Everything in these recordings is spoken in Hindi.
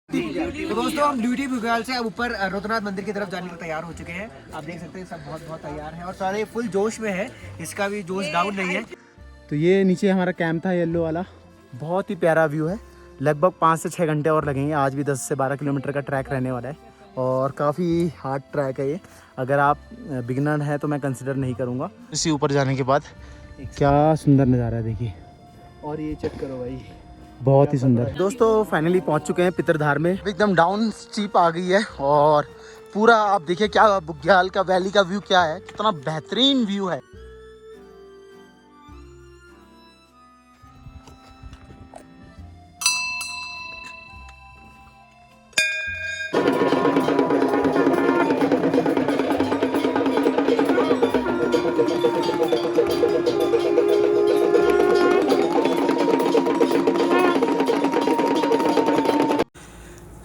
तो दोस्तों हम ड्यूटी बुग्याल से अब ऊपर रुद्रनाथ मंदिर की तरफ जाने को तैयार हो चुके हैं। आप देख सकते हैं सब बहुत बहुत तैयार हैं और सारे फुल जोश में है। इसका भी जोश डाउन नहीं है। तो ये नीचे हमारा कैंप था येलो वाला, बहुत ही प्यारा व्यू है। लगभग 5 से 6 घंटे और लगेंगे। आज भी 10 से 12 किलोमीटर का ट्रैक रहने वाला है और काफ़ी हार्ड ट्रैक है ये। अगर आप बिगिनर हैं तो मैं कंसिडर नहीं करूँगा। इसी ऊपर जाने के बाद क्या सुंदर नज़ारा है, देखिए। और ये चेक करो भाई, बहुत ही सुंदर। दोस्तों फाइनली पहुंच चुके हैं पितरधार में। एकदम डाउन स्टीप आ गई है और पूरा आप देखिए क्या बुग्याल का वैली का व्यू क्या है, कितना बेहतरीन व्यू है।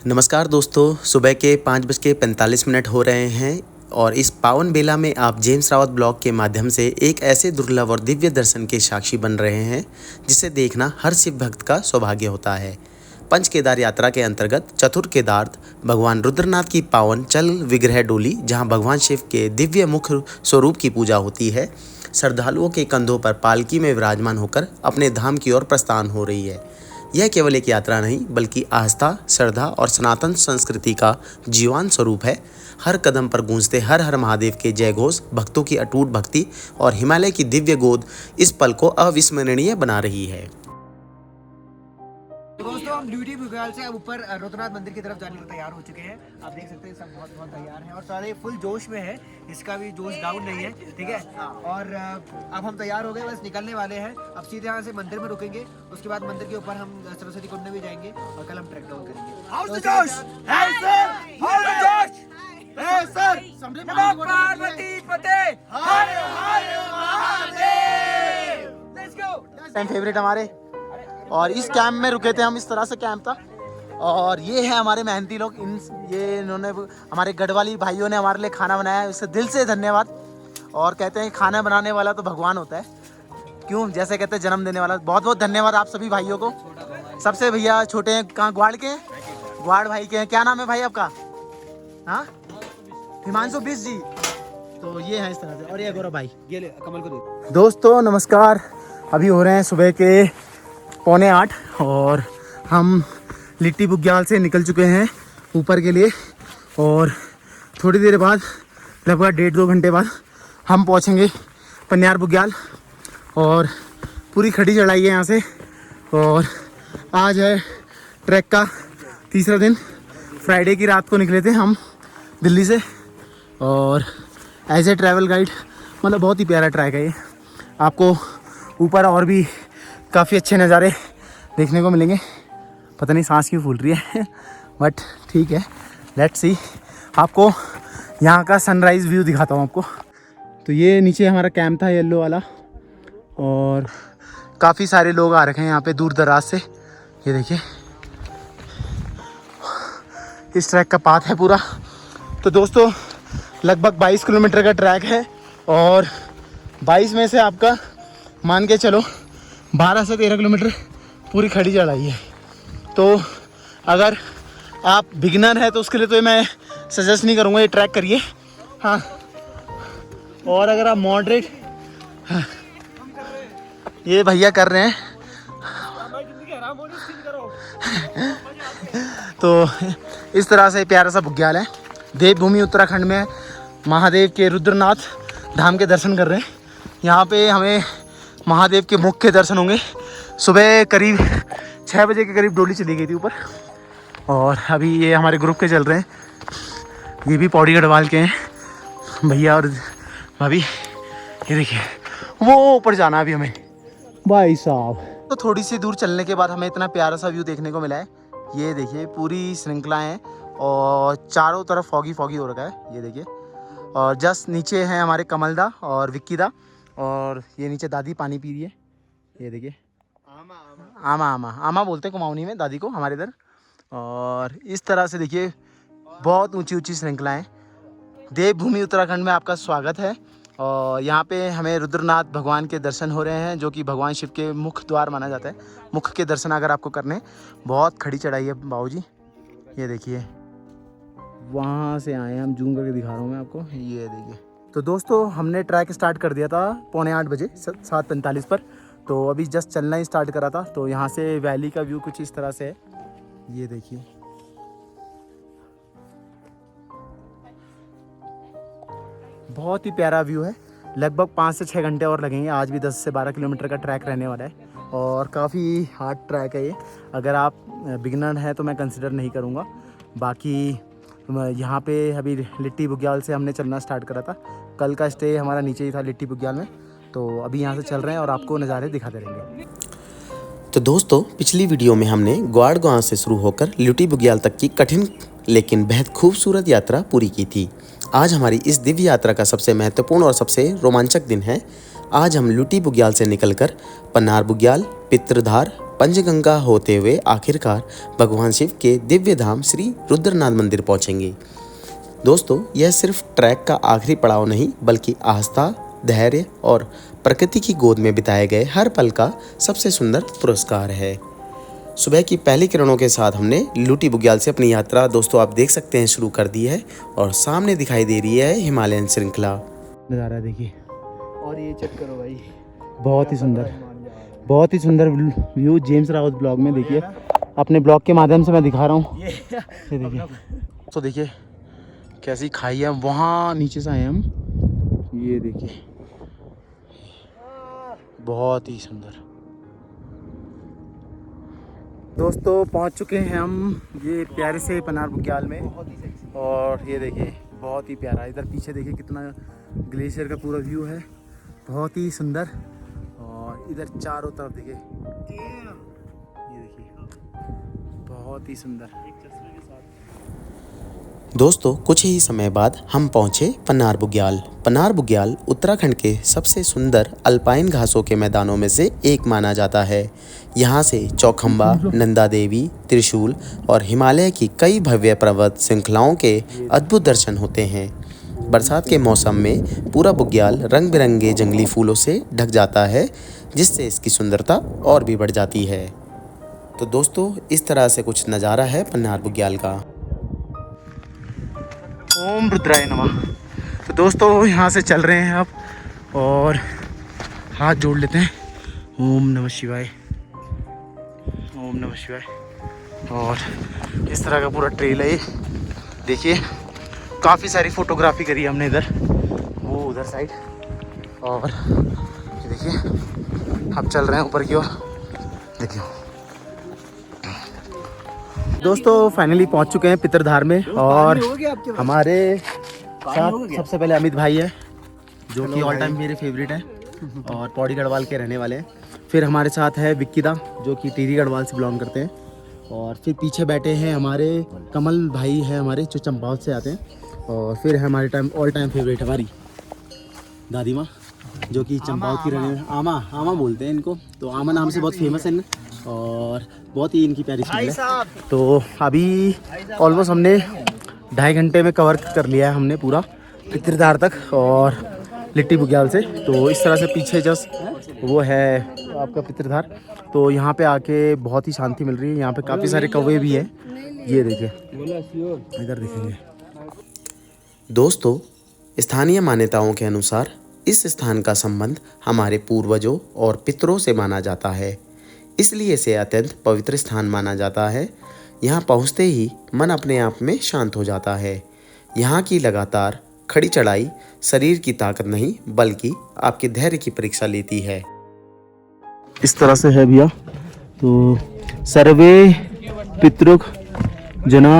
नमस्कार दोस्तों, सुबह के 5:45 हो रहे हैं और इस पावन बेला में आप जेम्स रावत ब्लॉग के माध्यम से एक ऐसे दुर्लभ और दिव्य दर्शन के साक्षी बन रहे हैं जिसे देखना हर शिव भक्त का सौभाग्य होता है। पंच केदार यात्रा के अंतर्गत चतुर केदार्थ भगवान रुद्रनाथ की पावन चल विग्रह डोली, जहां भगवान शिव के दिव्य मुख स्वरूप की पूजा होती है, श्रद्धालुओं के कंधों पर पालकी में विराजमान होकर अपने धाम की ओर प्रस्थान हो रही है। यह केवल एक यात्रा नहीं बल्कि आस्था, श्रद्धा और सनातन संस्कृति का जीवान स्वरूप है। हर कदम पर गूंजते हर हर महादेव के जय घोष, भक्तों की अटूट भक्ति और हिमालय की दिव्य गोद इस पल को अविस्मरणीय बना रही है। तो दोस्तों हम ड्यूटी बुग्याल से अब ऊपर रुद्रनाथ मंदिर की तरफ जाने को तैयार हो चुके हैं। आप देख सकते हैं सब बहुत बहुत तैयार हैं और सारे फुल जोश में है। इसका भी जोश डाउन नहीं है, ठीक है। और अब हम तैयार हो गए, बस निकलने वाले हैं। अब सीधे यहाँ से मंदिर में रुकेंगे, उसके बाद मंदिर के ऊपर हम सरस्वती कुंड में भी जाएंगे और कल हम ट्रैक डाउन करेंगे। फेवरेट हमारे, और इस कैंप में रुके थे हम। इस तरह से कैंप था और ये है हमारे मेहनती लोग। इन्होंने हमारे गढ़वाली भाइयों ने हमारे लिए खाना बनाया है, उससे दिल से धन्यवाद। और कहते हैं खाना बनाने वाला तो भगवान होता है, क्यों, जैसे कहते हैं जन्म देने वाला। बहुत बहुत धन्यवाद आप सभी भाइयों को। सबसे भैया छोटे हैं, कहाँ ग्वाड़ के हैं, ग्वाड़ भाई के हैं। क्या नाम है भाई आपका? हाँ, हिमांशु बिस जी। तो ये है इस तरह से। और ये गौरव भाई, ये कमल को दे। दोस्तों नमस्कार। अभी हो रहे हैं सुबह के 7:45 और हम लिट्टी बुग्याल से निकल चुके हैं ऊपर के लिए। और थोड़ी देर बाद, लगभग 1.5-2 घंटे बाद हम पहुंचेंगे पन्यार बुग्याल। और पूरी खड़ी चढ़ाई है यहाँ से। और आज है ट्रैक का तीसरा दिन। फ्राइडे की रात को निकले थे हम दिल्ली से और एज ए ट्रैवल गाइड, मतलब बहुत ही प्यारा ट्रैक है ये। आपको ऊपर और भी काफ़ी अच्छे नज़ारे देखने को मिलेंगे। पता नहीं सांस क्यों फूल रही है बट ठीक है, लेट्स सी। आपको यहाँ का सनराइज़ व्यू दिखाता हूँ आपको। तो ये नीचे हमारा कैंप था येलो वाला और काफ़ी सारे लोग आ रखे हैं यहाँ पे दूर दराज से। ये देखिए इस ट्रैक का पाथ है पूरा। तो दोस्तों लगभग 22 किलोमीटर का ट्रैक है और 22 में से आपका मान के चलो 12 से 13 किलोमीटर पूरी खड़ी चढ़ाई है। तो अगर आप बिगिनर है तो उसके लिए तो मैं सजेस्ट नहीं करूँगा ये ट्रैक करिए। हाँ, और अगर आप मॉडरेट, हाँ, ये भैया कर रहे हैं तो इस तरह से प्यारा सा बुग्याल है। देवभूमि उत्तराखंड में महादेव के रुद्रनाथ धाम के दर्शन कर रहे हैं। यहाँ पे हमें महादेव के मुख के दर्शन होंगे। सुबह करीब 6 बजे के करीब डोली चली गई थी ऊपर और अभी ये हमारे ग्रुप के चल रहे हैं। ये भी पौड़ी गढ़वाल के हैं भैया और भाभी। ये देखिए वो ऊपर जाना अभी हमें भाई साहब। तो थोड़ी सी दूर चलने के बाद हमें इतना प्यारा सा व्यू देखने को मिला है। ये देखिए पूरी श्रृंखलाएँ हैं और चारों तरफ फॉगी फॉगी हो रखा है। ये देखिए, और जस्ट नीचे हैं हमारे कमलदा और विक्की दा, और ये नीचे दादी पानी पी रही है। ये देखिए आमा बोलते हैं कुमाऊनी में दादी को हमारे इधर। और इस तरह से देखिए बहुत ऊंची ऊंची श्रृंखलाएँ। देवभूमि उत्तराखंड में आपका स्वागत है। और यहाँ पे हमें रुद्रनाथ भगवान के दर्शन हो रहे हैं, जो कि भगवान शिव के मुख द्वार माना जाता है। मुख के दर्शन अगर आपको करने, बहुत खड़ी चढ़ाई है बाबूजी। ये देखिए वहाँ से आए हैं हम, जूम करके दिखा रहा हूँ मैं आपको, ये देखिए। तो दोस्तों हमने ट्रैक स्टार्ट कर दिया था 7:45 बजे 7:45 पर। तो अभी जस्ट चलना ही स्टार्ट करा था। तो यहाँ से वैली का व्यू कुछ इस तरह से है, ये देखिए। बहुत ही प्यारा व्यू है। लगभग 5 से 6 घंटे और लगेंगे। आज भी 10 से 12 किलोमीटर का ट्रैक रहने वाला है और काफ़ी हार्ड ट्रैक है ये। अगर आप बिगिनर हैं तो मैं कंसिडर नहीं करूँगा। बाकी यहाँ पे अभी लिट्टी बुग्याल से हमने चलना स्टार्ट करा था। कल का स्टे हमारा नीचे ही था लिट्टी बुग्याल में। तो अभी यहाँ से चल रहे हैं और आपको नज़ारे दिखाते रहेंगे। तो दोस्तों पिछली वीडियो में हमने ग्वाड़ गांव से शुरू होकर लिट्टी बुग्याल तक की कठिन लेकिन बेहद खूबसूरत यात्रा पूरी की थी। आज हमारी इस दिव्य यात्रा का सबसे महत्वपूर्ण और सबसे रोमांचक दिन है। आज हम लिट्टी बुग्याल से निकलकर पन्नार बुग्याल, पितृधार, पंचगंगा होते हुए आखिरकार भगवान शिव के दिव्य धाम श्री रुद्रनाथ मंदिर पहुंचेंगे। दोस्तों यह सिर्फ ट्रैक का आखिरी पड़ाव नहीं बल्कि आस्था, धैर्य और प्रकृति की गोद में बिताए गए हर पल का सबसे सुंदर पुरस्कार है। सुबह की पहली किरणों के साथ हमने लिट्टी बुग्याल से अपनी यात्रा दोस्तों आप देख सकते हैं शुरू कर दी है और सामने दिखाई दे रही है हिमालयन श्रृंखला। नज़ारा देखिए, और ये चेक करो भाई, बहुत ही सुंदर, बहुत ही सुंदर व्यू जेम्स रावत ब्लॉग में देखिए। अपने ब्लॉग के माध्यम से मैं दिखा रहा हूँ, ये देखिए। तो देखिए कैसी खाई है, वहाँ नीचे से आए हम, ये देखिए बहुत ही सुंदर। दोस्तों पहुँच चुके हैं हम ये प्यारे से पन्नार बुग्याल में और ये देखिए बहुत ही प्यारा। इधर पीछे देखिए कितना ग्लेशियर का पूरा व्यू है, बहुत ही सुंदर। और इधर चारों तरफ देखिए, ये देखिए बहुत ही सुंदर। दोस्तों कुछ ही समय बाद हम पहुंचे पन्नार बुग्याल। पन्नार बुग्याल उत्तराखंड के सबसे सुंदर अल्पाइन घासों के मैदानों में से एक माना जाता है। यहाँ से चौखंबा, नंदा देवी, त्रिशूल और हिमालय की कई भव्य पर्वत श्रृंखलाओं के अद्भुत दर्शन होते हैं। बरसात के मौसम में पूरा बुग्याल रंग बिरंगे जंगली फूलों से ढक जाता है जिससे इसकी सुंदरता और भी बढ़ जाती है। तो दोस्तों इस तरह से कुछ नज़ारा है पन्नार बुग्याल का। ओम रुद्राय नमः। तो दोस्तों यहाँ से चल रहे हैं आप और हाथ जोड़ लेते हैं। ओम नमः शिवाय, ओम नमः शिवाय। और इस तरह का पूरा ट्रेल है ये देखिए। काफ़ी सारी फोटोग्राफी करी हमने इधर, वो उधर साइड। और ये देखिए अब चल रहे हैं ऊपर की ओर, देखिए। दोस्तों फाइनली पहुंच चुके हैं पितरधार में और हमारे साथ सबसे पहले अमित भाई है जो कि ऑल टाइम मेरे फेवरेट हैं और पौड़ी गढ़वाल के रहने वाले हैं। फिर हमारे साथ है विक्कीदा जो कि टिहरी गढ़वाल से बिलोंग करते हैं। और फिर पीछे बैठे हैं हमारे कमल भाई है हमारे जो चंपावत से आते हैं। और फिर है हमारे ऑल टाइम फेवरेट हमारी दादी माँ जो कि चंपावत की रहने वाली, आमा बोलते हैं इनको। तो आमा नाम से बहुत फेमस है और बहुत ही इनकी प्यारी स्मेल है। तो अभी ऑलमोस्ट हमने 2.5 घंटे में कवर कर लिया है हमने पूरा पितरधार तक और लिट्टी बुग्याल से। तो इस तरह से पीछे जस्ट वो है आपका पितरधार। तो यहाँ पे आके बहुत ही शांति मिल रही है। यहाँ पे काफ़ी सारे कौवे भी हैं, ये देखिए इधर देखेंगे। दोस्तों स्थानीय मान्यताओं के अनुसार इस स्थान का संबंध हमारे पूर्वजों और पितरों से माना जाता है, इसलिए इसे अत्यंत पवित्र स्थान माना जाता है। यहाँ पहुँचते ही मन अपने आप में शांत हो जाता है। यहाँ की लगातार खड़ी चढ़ाई शरीर की ताकत नहीं बल्कि आपके धैर्य की परीक्षा लेती है। इस तरह से है भैया। तो सर्वे पितृक जना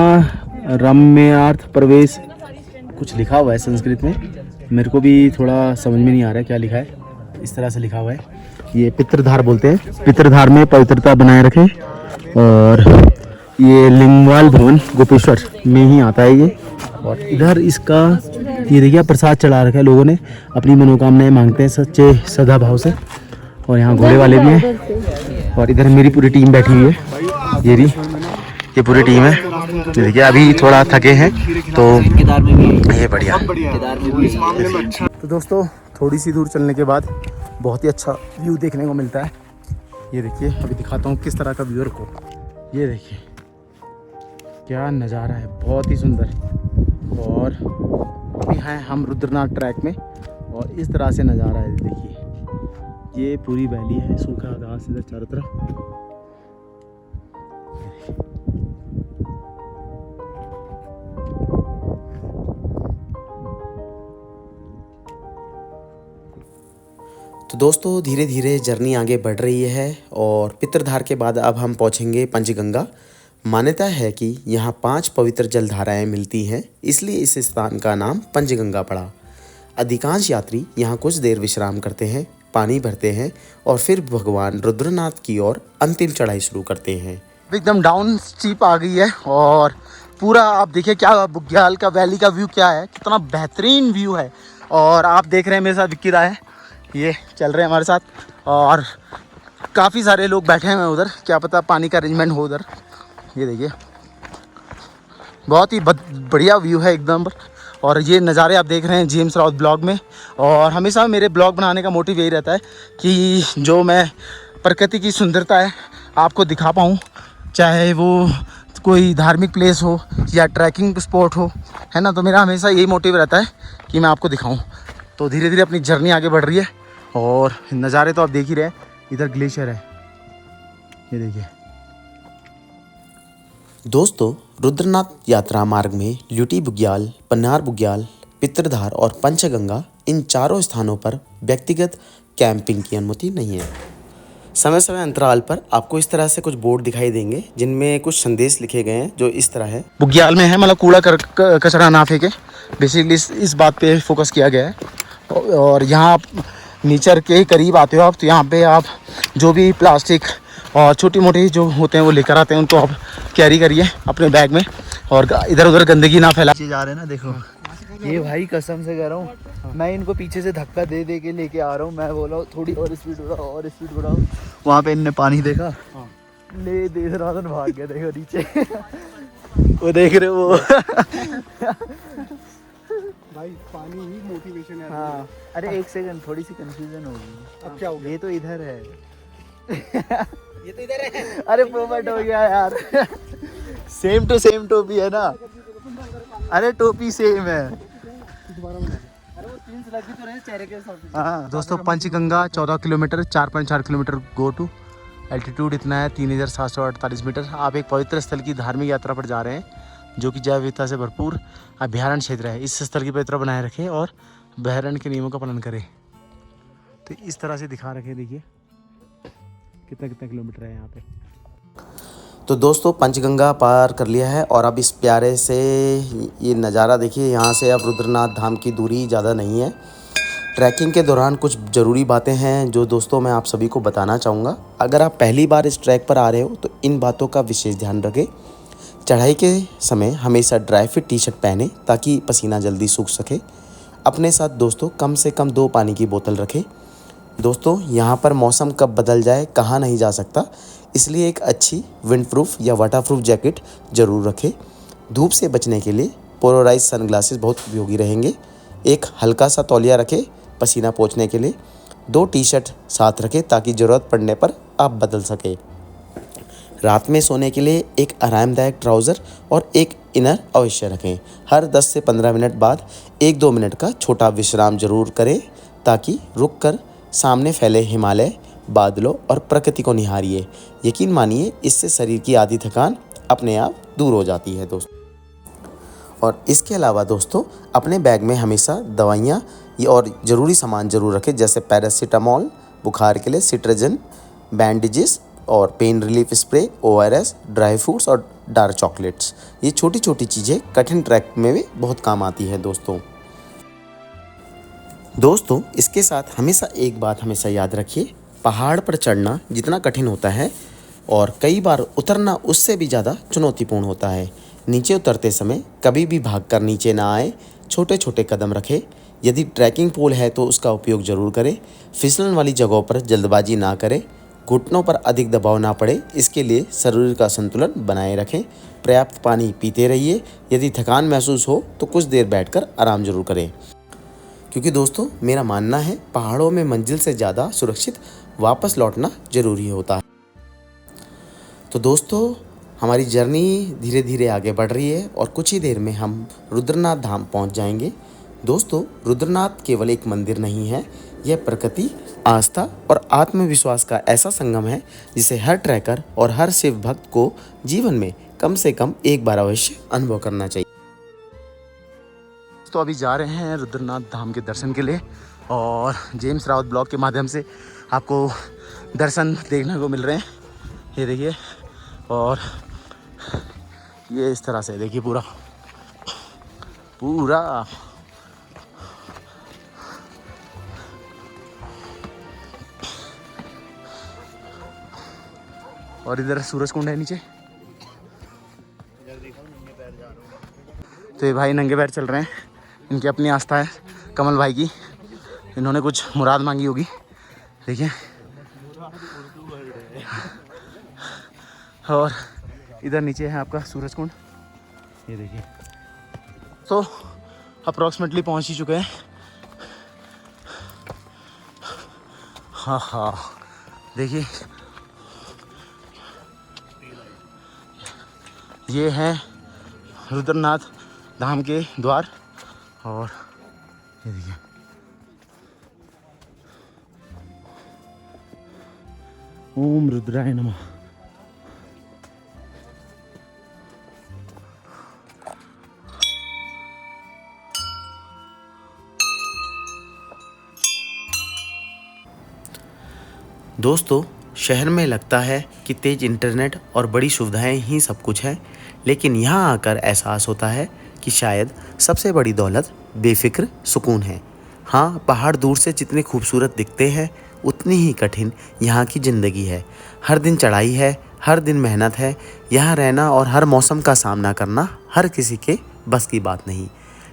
रम्यार्थ प्रवेश कुछ लिखा हुआ है संस्कृत में, मेरे को भी थोड़ा समझ में नहीं आ रहा है क्या लिखा है। इस तरह से लिखा हुआ है, ये पितरधार बोलते हैं। पितरधार में पवित्रता बनाए रखें। और ये लिंगवाल भवन गोपेश्वर में ही आता है ये। और इधर इसका ये देखिए प्रसाद चढ़ा रखा है, लोगों ने अपनी मनोकामनाएं मांगते हैं सच्चे श्रद्धा भाव से। और यहाँ घोड़े वाले भी हैं। और इधर मेरी पूरी टीम बैठी हुई है, ये पूरी टीम है। देखिए अभी थोड़ा थके हैं तो ये बढ़िया। तो दोस्तों थोड़ी सी दूर चलने के बाद बहुत ही अच्छा व्यू देखने को मिलता है। ये देखिए अभी दिखाता हूँ किस तरह का व्यू को। ये देखिए क्या नज़ारा है, बहुत ही सुंदर। और अभी हैं हम रुद्रनाथ ट्रैक में और इस तरह से नज़ारा है, देखिए ये पूरी वैली है, सूखा घास इधर चारों तरफ। तो दोस्तों धीरे धीरे जर्नी आगे बढ़ रही है और पितरधार के बाद अब हम पहुंचेंगे पंचगंगा। मान्यता है कि यहाँ 5 पवित्र जलधाराएं मिलती हैं, इसलिए इस स्थान का नाम पंचगंगा पड़ा। अधिकांश यात्री यहाँ कुछ देर विश्राम करते हैं, पानी भरते हैं और फिर भगवान रुद्रनाथ की ओर अंतिम चढ़ाई शुरू करते हैं। एकदम डाउन स्टीप आ गई है और पूरा आप देखिए क्या बुग्याल का वैली का व्यू क्या है, कितना बेहतरीन व्यू है। और आप देख रहे हैं मेरे साथ विक्की राय है, ये चल रहे हैं हमारे साथ और काफ़ी सारे लोग बैठे हैं उधर, क्या पता पानी का अरेंजमेंट हो उधर। ये देखिए बहुत ही बढ़िया व्यू है एकदम। और ये नज़ारे आप देख रहे हैं जेम्स रावत ब्लॉग में। और हमेशा मेरे ब्लॉग बनाने का मोटिव यही रहता है कि जो मैं प्रकृति की सुंदरता है आपको दिखा पाऊँ, चाहे वो कोई धार्मिक प्लेस हो या ट्रैकिंग स्पॉट हो, है ना। तो मेरा हमेशा यही मोटिव रहता है कि मैं आपको दिखाऊँ। तो धीरे धीरे अपनी जर्नी आगे बढ़ रही है और नज़ारे तो आप देख ही रहे हैं। इधर ग्लेशियर है, ये देखिए। दोस्तों रुद्रनाथ यात्रा मार्ग में ल्यूटी बुग्याल, पन्नार बुग्याल, पितरधार और पंचगंगा इन चारों स्थानों पर व्यक्तिगत कैंपिंग की अनुमति नहीं है। समय समय अंतराल पर आपको इस तरह से कुछ बोर्ड दिखाई देंगे जिनमें कुछ संदेश लिखे गए हैं जो इस तरह है। बुग्याल में है मतलब कूड़ा कचरा ना फेंके, बेसिकली इस बात पे फोकस किया गया है। और यहाँ आप नेचर के करीब आते हो आप, तो यहाँ पे आप जो भी प्लास्टिक और छोटी मोटी जो होते हैं वो लेकर आते हैं, उनको आप कैरी करिए अपने बैग में और इधर उधर गंदगी ना फैला। जा रहे हैं ना, देखो ये भाई कसम से कह रहा हूँ, मैं इनको पीछे से धक्का दे दे के लेके आ रहा हूँ। मैं बोला थोड़ी और स्पीड बढ़ाओ और स्पीड बढ़ाओ। वहाँ पे इनने पानी देखा, ले देख रहा था, भाग गया। देखो नीचे वो देख रहे वो भाई पानी ही मोटिवेशन है। हाँ अरे एक सेकंड, थोड़ी सी कंफ्यूजन होगी। अब क्या हो गया? ये तो इधर है ये तो इधर है। अरे पोपट हो गया यार सेम टू सेम टोपी है ना। अरे टोपी सेम है। हाँ दोस्तों, Panchganga 14 kilometre, 4.4 kilometre go to. Altitude इतना है 3748 मीटर। आप एक पवित्र स्थल की धार्मिक यात्रा पर जा रहे हैं जो कि जैव विविधता से भरपूर अभ्यारण्य क्षेत्र है। इस स्थल की पवित्रता बनाए रखें और अभ्यारण्य के नियमों का पालन करें। तो इस तरह से दिखा रखे, देखिए कितना कितना किलोमीटर है यहाँ पे। तो दोस्तों पंचगंगा पार कर लिया है और अब इस प्यारे से ये नज़ारा देखिए। यहाँ से अब रुद्रनाथ धाम की दूरी ज़्यादा नहीं है। ट्रैकिंग के दौरान कुछ ज़रूरी बातें हैं जो दोस्तों मैं आप सभी को बताना चाहूँगा। अगर आप पहली बार इस ट्रैक पर आ रहे हो तो इन बातों का विशेष ध्यान रखें। चढ़ाई के समय हमेशा ड्राई फिट टी शर्ट पहने ताकि पसीना जल्दी सूख सके। अपने साथ दोस्तों कम से कम 2 पानी की बोतल रखें। दोस्तों यहाँ पर मौसम कब बदल जाए कहा नहीं जा सकता, इसलिए एक अच्छी विंड प्रूफ या वाटरप्रूफ जैकेट ज़रूर रखें। धूप से बचने के लिए पोलराइज सनग्लासेस बहुत उपयोगी रहेंगे। एक हल्का सा तौलिया रखें पसीना पोंछने के लिए। 2 टी शर्ट साथ रखें ताकि ज़रूरत पड़ने पर आप बदल सकें। रात में सोने के लिए एक आरामदायक ट्राउज़र और एक इनर अवश्य रखें। हर 10 से 15 मिनट बाद 1-2 मिनट का छोटा विश्राम जरूर करें ताकि रुक कर सामने फैले हिमालय, बादलों और प्रकृति को निहारिए। यकीन मानिए इससे शरीर की आधी थकान अपने आप दूर हो जाती है दोस्तों। और इसके अलावा दोस्तों अपने बैग में हमेशा दवाइयाँ और ज़रूरी सामान ज़रूर रखें, जैसे पैरासीटामॉल, बुखार के लिए सिट्राजिन, बैंडेजेस और pain relief spray, ORS, dry fruits और डार्क चॉकलेट्स। ये छोटी छोटी चीज़ें कठिन ट्रैक में भी बहुत काम आती है दोस्तों इसके साथ हमेशा एक बात हमेशा याद रखिए, पहाड़ पर चढ़ना जितना कठिन होता है और कई बार उतरना उससे भी ज़्यादा चुनौतीपूर्ण होता है। नीचे उतरते समय कभी भी भागकर नीचे ना आए, छोटे छोटे कदम रखें। यदि ट्रैकिंग पोल है तो उसका उपयोग ज़रूर करें। फिसलन वाली जगहों पर जल्दबाजी ना करें। घुटनों पर अधिक दबाव ना पड़े, इसके लिए शरीर का संतुलन बनाए रखें। पर्याप्त पानी पीते रहिए। यदि थकान महसूस हो तो कुछ देर बैठकर आराम जरूर करें, क्योंकि दोस्तों मेरा मानना है पहाड़ों में मंजिल से ज़्यादा सुरक्षित वापस लौटना ज़रूरी होता है। तो दोस्तों हमारी जर्नी धीरे धीरे आगे बढ़ रही है और कुछ ही देर में हम रुद्रनाथ धाम पहुंच जाएंगे। दोस्तों, रुद्रनाथ केवल एक मंदिर नहीं है, यह प्रकृति, आस्था और आत्मविश्वास का ऐसा संगम है जिसे हर ट्रैकर और हर शिव भक्त को जीवन में कम से कम एक बार अवश्य अनुभव करना चाहिए। तो अभी जा रहे हैं रुद्रनाथ धाम के दर्शन के लिए और जेम्स रावत ब्लॉग के माध्यम से आपको दर्शन देखने को मिल रहे हैं। ये देखिए, और ये इस तरह से देखिए पूरा और इधर सूरज कुंड है नीचे। तो ये भाई नंगे पैर चल रहे हैं, इनकी अपनी आस्था है कमल भाई की, इन्होंने कुछ मुराद मांगी होगी। देखिए, और इधर नीचे है आपका सूरज कुंड, ये देखिए। तो अप्रॉक्सीमेटली पहुंच ही चुके हैं। हाँ, देखिए ये हैं रुद्रनाथ धाम के द्वार और ये देखिए ओम रुद्राय नमः। दोस्तों, शहर में लगता है कि तेज इंटरनेट और बड़ी सुविधाएं ही सब कुछ है, लेकिन यहाँ आकर एहसास होता है कि शायद सबसे बड़ी दौलत बेफिक्र सुकून है। हाँ, पहाड़ दूर से जितने खूबसूरत दिखते हैं उतनी ही कठिन यहाँ की ज़िंदगी है। हर दिन चढ़ाई है, हर दिन मेहनत है। यहाँ रहना और हर मौसम का सामना करना हर किसी के बस की बात नहीं,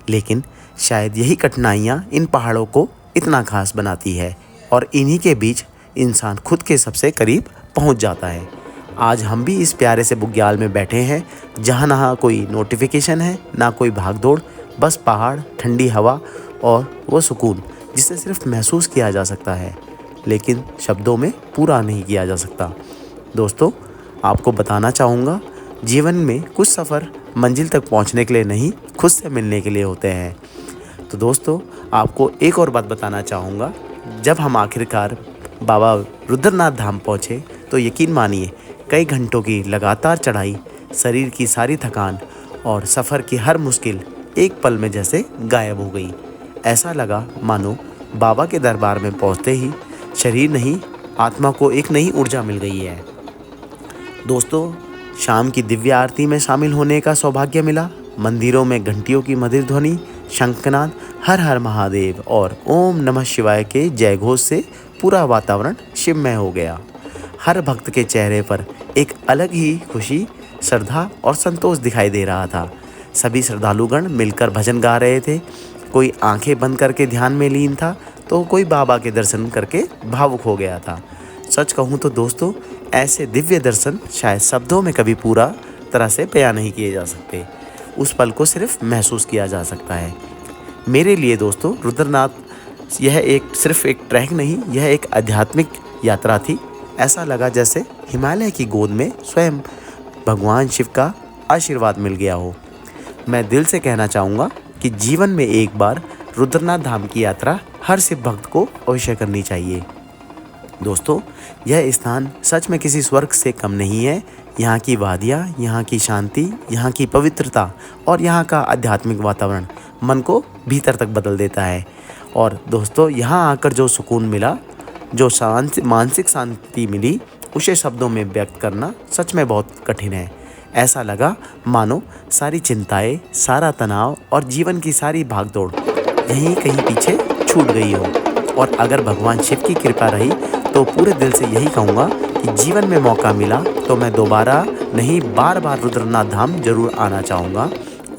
लेकिन शायद यही कठिनाइयाँ इन पहाड़ों को इतना खास बनाती है और इन्हीं के बीच इंसान खुद के सबसे करीब पहुंच जाता है। आज हम भी इस प्यारे से बुग्याल में बैठे हैं, जहां ना कोई नोटिफिकेशन है, ना कोई भागदौड़, बस पहाड़, ठंडी हवा और वो सुकून जिसे सिर्फ महसूस किया जा सकता है, लेकिन शब्दों में पूरा नहीं किया जा सकता। दोस्तों, आपको बताना चाहूँगा, जीवन में कुछ सफ़र मंजिल तक पहुँचने के लिए नहीं, खुद से मिलने के लिए होते हैं। तो दोस्तों, आपको एक और बात बताना चाहूँगा, जब हम आखिरकार बाबा रुद्रनाथ धाम पहुँचे तो यकीन मानिए कई घंटों की लगातार चढ़ाई, शरीर की सारी थकान और सफ़र की हर मुश्किल एक पल में जैसे गायब हो गई। ऐसा लगा मानो बाबा के दरबार में पहुँचते ही शरीर नहीं, आत्मा को एक नई ऊर्जा मिल गई है। दोस्तों, शाम की दिव्य आरती में शामिल होने का सौभाग्य मिला। मंदिरों में घंटियों की मधुर ध्वनि, शंखनाद, हर हर महादेव और ओम नमः शिवाय के जय घोष से पूरा वातावरण शिवमय हो गया। हर भक्त के चेहरे पर एक अलग ही खुशी, श्रद्धा और संतोष दिखाई दे रहा था। सभी श्रद्धालुगण मिलकर भजन गा रहे थे। कोई आंखें बंद करके ध्यान में लीन था तो कोई बाबा के दर्शन करके भावुक हो गया था। सच कहूँ तो दोस्तों, ऐसे दिव्य दर्शन शायद शब्दों में कभी पूरा तरह से बयां नहीं किए जा सकते। उस पल को सिर्फ महसूस किया जा सकता है। मेरे लिए दोस्तों, रुद्रनाथ यह सिर्फ एक ट्रैक नहीं, यह एक आध्यात्मिक यात्रा थी। ऐसा लगा जैसे हिमालय की गोद में स्वयं भगवान शिव का आशीर्वाद मिल गया हो। मैं दिल से कहना चाहूँगा कि जीवन में एक बार रुद्रनाथ धाम की यात्रा हर शिव भक्त को अवश्य करनी चाहिए। दोस्तों, यह स्थान सच में किसी स्वर्ग से कम नहीं है। यहाँ की वादियाँ, यहाँ की शांति, यहाँ की पवित्रता और यहाँ का आध्यात्मिक वातावरण मन को भीतर तक बदल देता है। और दोस्तों, यहाँ आकर जो सुकून मिला, जो मानसिक शांति मिली, उसे शब्दों में व्यक्त करना सच में बहुत कठिन है। ऐसा लगा मानो सारी चिंताएं, सारा तनाव और जीवन की सारी भागदौड़ यहीं कहीं पीछे छूट गई हो। और अगर भगवान शिव की कृपा रही तो पूरे दिल से यही कहूँगा कि जीवन में मौका मिला तो मैं दोबारा नहीं, बार बार रुद्रनाथ धाम जरूर आना चाहूँगा।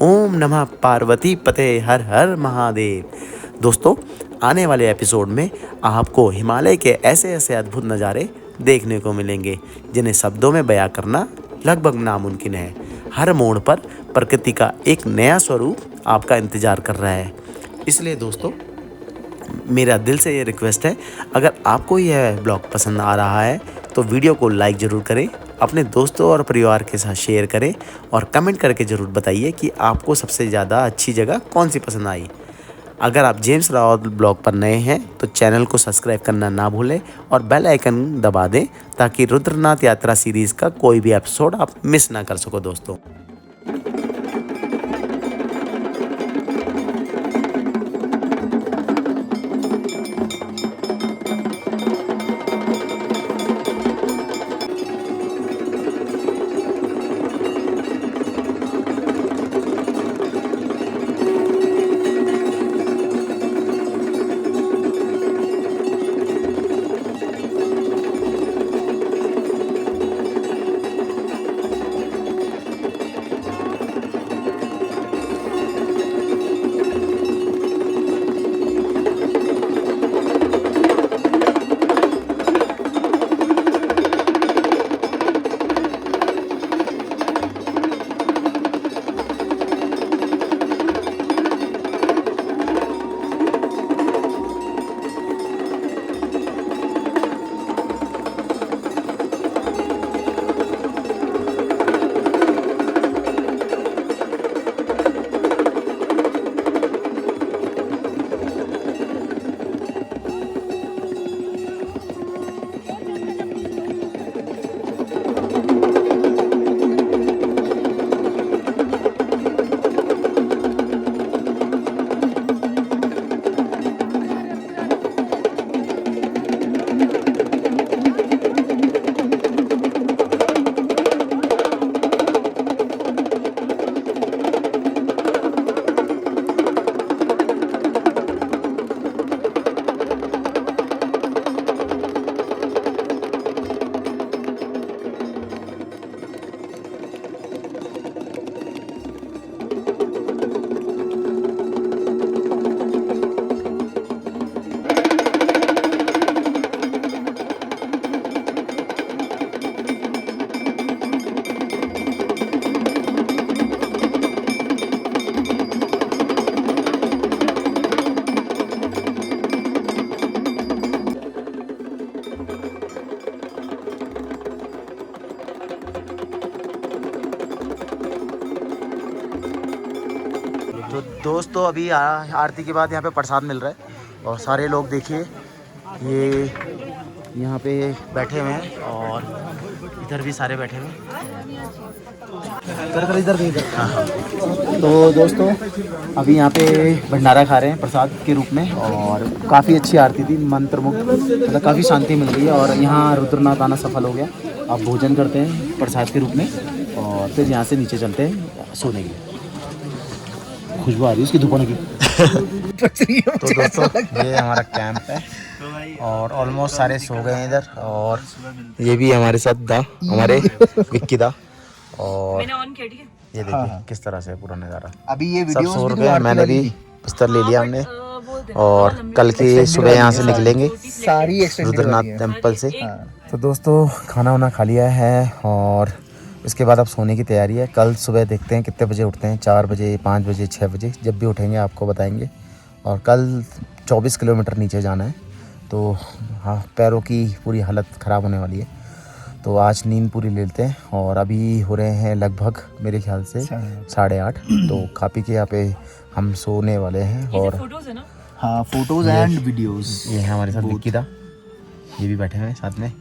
ओम नमः पार्वती पते हर हर महादेव। दोस्तों, आने वाले एपिसोड में आपको हिमालय के ऐसे ऐसे अद्भुत नज़ारे देखने को मिलेंगे जिन्हें शब्दों में बयां करना लगभग नामुमकिन है। हर मोड़ पर प्रकृति का एक नया स्वरूप आपका इंतज़ार कर रहा है। इसलिए दोस्तों, मेरा दिल से ये रिक्वेस्ट है, अगर आपको यह ब्लॉग पसंद आ रहा है तो वीडियो को लाइक ज़रूर करें, अपने दोस्तों और परिवार के साथ शेयर करें और कमेंट करके ज़रूर बताइए कि आपको सबसे ज़्यादा अच्छी जगह कौन सी पसंद आई। अगर आप जेम्स रावत ब्लॉग पर नए हैं तो चैनल को सब्सक्राइब करना ना भूलें और बेल आइकन दबा दें ताकि रुद्रनाथ यात्रा सीरीज़ का कोई भी एपिसोड आप मिस ना कर सको दोस्तों। तो दोस्तों अभी आरती के बाद यहाँ पे प्रसाद मिल रहा है और सारे लोग देखिए ये यहाँ पे बैठे हुए हैं और इधर भी सारे बैठे हुए हैं। इधर हाँ। तो दोस्तों अभी यहाँ पे भंडारा खा रहे हैं प्रसाद के रूप में और काफ़ी अच्छी आरती थी, मंत्रमुग्ध, मतलब काफ़ी शांति मिल रही है और यहाँ रुद्रनाथ आना सफल हो गया। आप भोजन करते हैं प्रसाद के रूप में और फिर यहाँ से नीचे चलते हैं सोने के लिए। खुशबू आ रही है उसकी धुपाने की। तो दोस्तों ये हमारा कैंप है और ऑलमोस्ट सारे सो गए हैं इधर और ये भी हमारे साथ हमारे विक्की दा और ये देखिए किस तरह से पूरा नज़ारा। अभी ये सब वीडियो सो रहे हैं, मैंने भी बिस्तर ले लिया हमने और कल की सुबह यहाँ से निकलेंगे सारी रुद्रनाथ टेम्पल से। तो दोस्तों खाना वाना खा लिया है और इसके बाद अब सोने की तैयारी है। कल सुबह देखते हैं कितने बजे उठते हैं, 4 बजे, 5 बजे, 6 बजे, जब भी उठेंगे आपको बताएंगे। और कल 24 किलोमीटर नीचे जाना है तो हाँ पैरों की पूरी हालत ख़राब होने वाली है। तो आज नींद पूरी ले लेते हैं और अभी हो रहे हैं लगभग मेरे ख्याल से 8:30। तो खा पी के यहाँ पे हम सोने वाले हैं और हाँ फोटोज एंड वीडियोस। ये है हमारे साथ विक्की दा, ये भी बैठे हुए हैं साथ में।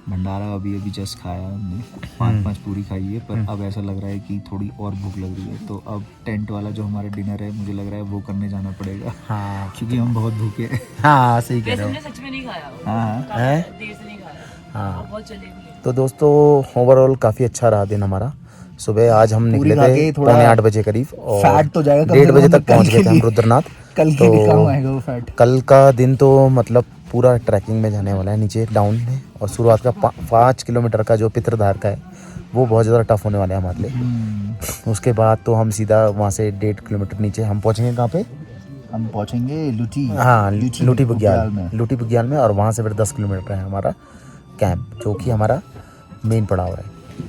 भंडारा अभी जस्ट खाया हमने, 5 पूरी खाई है पर अब ऐसा लग रहा है कि थोड़ी और भूख लग रही है। तो अब टेंट वाला जो हमारा डिनर है मुझे लग रहा है वो करने जाना पड़ेगा। हाँ क्योंकि हम बहुत भूखे हैं। हाँ सही कह रहे हो। सच में नहीं खाया। हाँ है देर से नहीं खाया। हाँ। बहुत जलेबी है। तो दोस्तों ओवरऑल काफ़ी अच्छा रहा दिन हमारा। सुबह आज हम निकले थे 8:15 बजे करीब और फैट तो जाएगा 1:30 बजे तक पहुंच गए थे हम रुद्रनाथ। कल के लिए काम आएगा वो फैट। कल का दिन तो मतलब पूरा ट्रैकिंग में जाने वाला है नीचे डाउन में और शुरुआत का 5 किलोमीटर का जो पितरधार का है वो बहुत ज़्यादा टफ होने वाला है हमारे लिए। उसके बाद तो हम सीधा वहाँ से 1.5 किलोमीटर नीचे हम पहुँचेंगे। कहाँ पे हम पहुंचेंगे लुटी। हाँ लुटी बुग्याल में और वहाँ से फिर 10 किलोमीटर है हमारा कैंप जो कि हमारा मेन पड़ाव है।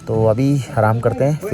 तो अभी आराम करते हैं।